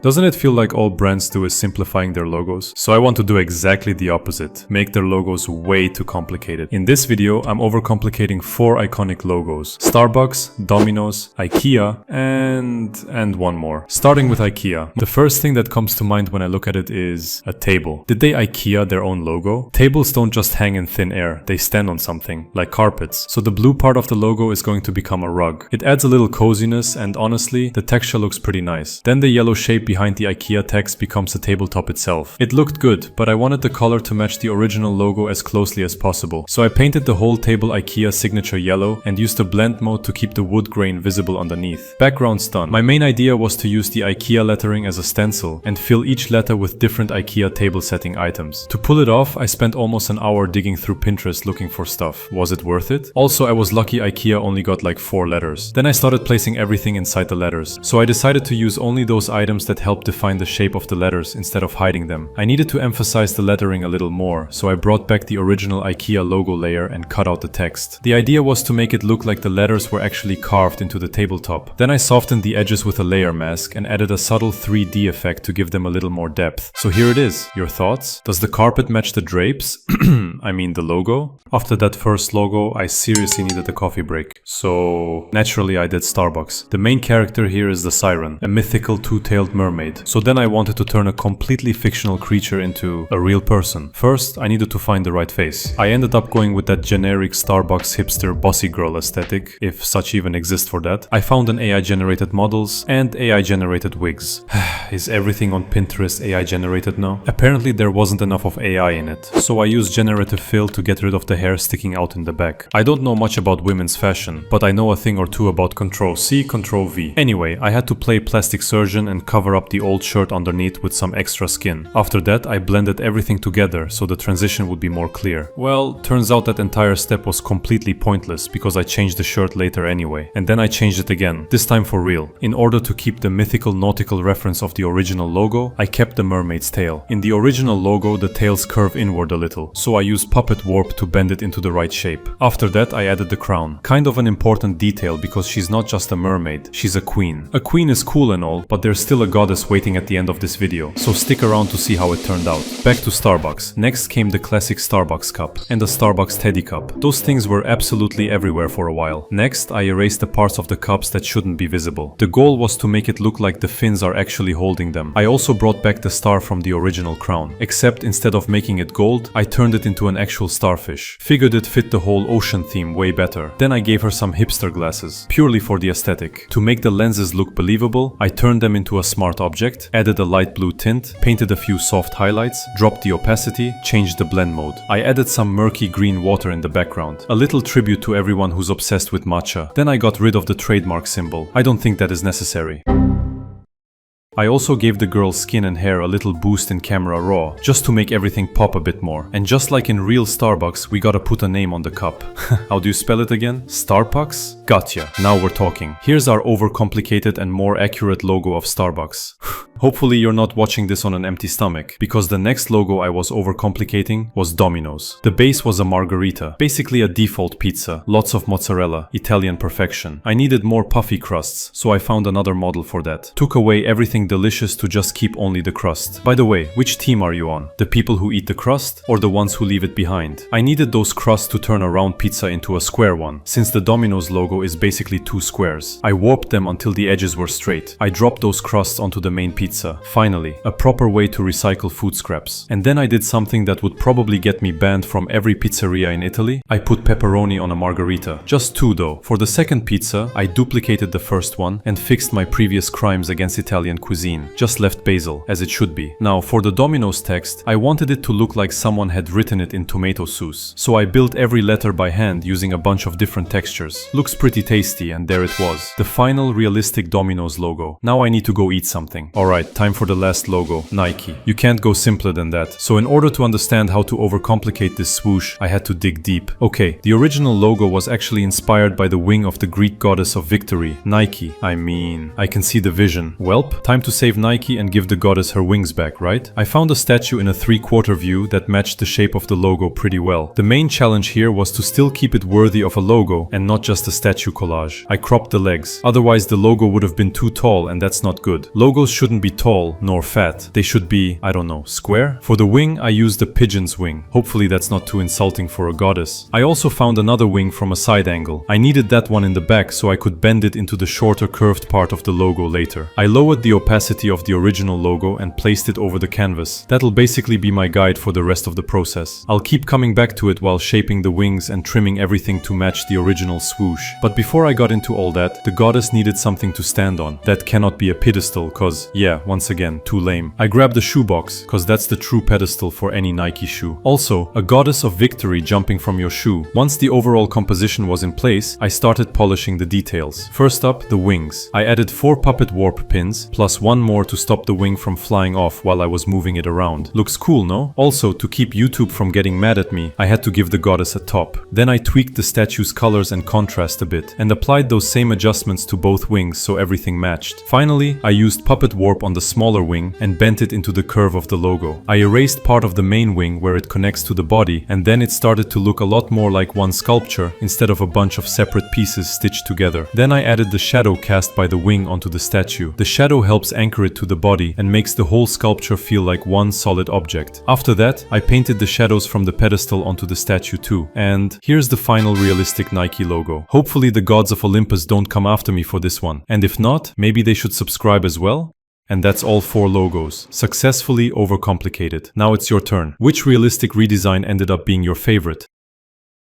Doesn't it feel like all brands do is simplifying their logos? So I want to do exactly the opposite. Make their logos way too complicated. In this video, I'm overcomplicating 4 iconic logos. Starbucks, Domino's, IKEA, and one more. Starting with IKEA. The first thing that comes to mind when I look at it is a table. Did they IKEA their own logo? Tables don't just hang in thin air. They stand on something, like carpets. So the blue part of the logo is going to become a rug. It adds a little coziness, and honestly, the texture looks pretty nice. Then the yellow shape behind the IKEA text becomes the tabletop itself. It looked good, but I wanted the color to match the original logo as closely as possible. So I painted the whole table IKEA signature yellow and used the blend mode to keep the wood grain visible underneath. Background's done. My main idea was to use the IKEA lettering as a stencil and fill each letter with different IKEA table setting items. To pull it off, I spent almost an hour digging through Pinterest looking for stuff. Was it worth it? Also, I was lucky IKEA only got like 4 letters. Then I started placing everything inside the letters. So I decided to use only those items that help define the shape of the letters instead of hiding them. I needed to emphasize the lettering a little more, so I brought back the original IKEA logo layer and cut out the text. The idea was to make it look like the letters were actually carved into the tabletop. Then I softened the edges with a layer mask and added a subtle 3D effect to give them a little more depth. So here it is. Your thoughts? Does the carpet match the drapes? I mean the logo? After that first logo, I seriously needed a coffee break. So naturally I did Starbucks. The main character here is the siren, a mythical two-tailed mermaid. So then I wanted to turn a completely fictional creature into a real person. First, I needed to find the right face. I ended up going with that generic Starbucks hipster bossy girl aesthetic, if such even exists for that. I found an AI-generated models and AI-generated wigs. Is everything on Pinterest AI-generated now? Apparently there wasn't enough of AI in it, so I used generative fill to get rid of the hair sticking out in the back. I don't know much about women's fashion, but I know a thing or two about Ctrl-C, Ctrl-V. Anyway, I had to play plastic surgeon and cover up the old shirt underneath with some extra skin. After that, I blended everything together so the transition would be more clear. Well, turns out that entire step was completely pointless because I changed the shirt later anyway. And then I changed it again, this time for real. In order to keep the mythical nautical reference of the original logo, I kept the mermaid's tail. In the original logo, the tails curve inward a little, so I used puppet warp to bend it into the right shape. After that, I added the crown. Kind of an important detail because she's not just a mermaid, she's a queen. A queen is cool and all, but there's still a goddess waiting at the end of this video, so stick around to see how it turned out. Back to Starbucks. Next came the classic Starbucks cup and the Starbucks Teddy cup. Those things were absolutely everywhere for a while. Next, I erased the parts of the cups that shouldn't be visible. The goal was to make it look like the fins are actually holding them. I also brought back the star from the original crown, except instead of making it gold, I turned it into an actual starfish. Figured it fit the whole ocean theme way better. Then I gave her some hipster glasses, purely for the aesthetic. To make the lenses look believable, I turned them into a smart object, added a light blue tint, painted a few soft highlights, dropped the opacity, changed the blend mode. I added some murky green water in the background, a little tribute to everyone who's obsessed with matcha. Then I got rid of the trademark symbol. I don't think that is necessary. I also gave the girl's skin and hair a little boost in camera raw, just to make everything pop a bit more. And just like in real Starbucks, we gotta put a name on the cup. How do you spell it again? Starbucks? Gotcha. Now we're talking. Here's our overcomplicated and more accurate logo of Starbucks. Hopefully you're not watching this on an empty stomach, because the next logo I was overcomplicating was Domino's. The base was a margherita, basically a default pizza, lots of mozzarella, Italian perfection. I needed more puffy crusts, so I found another model for that. Took away everything delicious to just keep only the crust. By the way, which team are you on? The people who eat the crust or the ones who leave it behind? I needed those crusts to turn a round pizza into a square one, since the Domino's logo is basically 2 squares. I warped them until the edges were straight. I dropped those crusts onto the main pizza. Finally, a proper way to recycle food scraps. And then I did something that would probably get me banned from every pizzeria in Italy. I put pepperoni on a margherita. Just 2 though. For the second pizza, I duplicated the first one and fixed my previous crimes against Italian cuisine. Just left basil, as it should be. Now, for the Domino's text, I wanted it to look like someone had written it in tomato sauce. So I built every letter by hand using a bunch of different textures. Looks pretty tasty, and there it was. The final realistic Domino's logo. Now I need to go eat something. Alright, time for the last logo, Nike. You can't go simpler than that. So in order to understand how to overcomplicate this swoosh, I had to dig deep. Okay, the original logo was actually inspired by the wing of the Greek goddess of victory, Nike. I can see the vision. Welp, time to save Nike and give the goddess her wings back, right? I found a statue in a 3/4 view that matched the shape of the logo pretty well. The main challenge here was to still keep it worthy of a logo and not just a statue collage. I cropped the legs, otherwise the logo would have been too tall and that's not good. Logos shouldn't be tall nor fat. They should be, I don't know, square? For the wing, I used a pigeon's wing. Hopefully that's not too insulting for a goddess. I also found another wing from a side angle. I needed that one in the back so I could bend it into the shorter curved part of the logo later. I lowered the opacity of the original logo and placed it over the canvas. That'll basically be my guide for the rest of the process. I'll keep coming back to it while shaping the wings and trimming everything to match the original swoosh. But before I got into all that, the goddess needed something to stand on. That cannot be a pedestal cause, yeah, once again, too lame. I grabbed a shoebox cause that's the true pedestal for any Nike shoe. Also, a goddess of victory jumping from your shoe. Once the overall composition was in place, I started polishing the details. First up, the wings. I added 4 puppet warp pins, plus 1 more to stop the wing from flying off while I was moving it around. Looks cool, no? Also, to keep YouTube from getting mad at me, I had to give the goddess a top. Then I tweaked the statue's colors and contrast a bit, and applied those same adjustments to both wings so everything matched. Finally, I used puppet warp on the smaller wing and bent it into the curve of the logo. I erased part of the main wing where it connects to the body, and then it started to look a lot more like one sculpture instead of a bunch of separate pieces stitched together. Then I added the shadow cast by the wing onto the statue. The shadow helps anchor it to the body and makes the whole sculpture feel like one solid object. After that, I painted the shadows from the pedestal onto the statue too. And here's the final realistic Nike logo. Hopefully the gods of Olympus don't come after me for this one. And if not, maybe they should subscribe as well? And that's all 4 logos. Successfully overcomplicated. Now it's your turn. Which realistic redesign ended up being your favorite?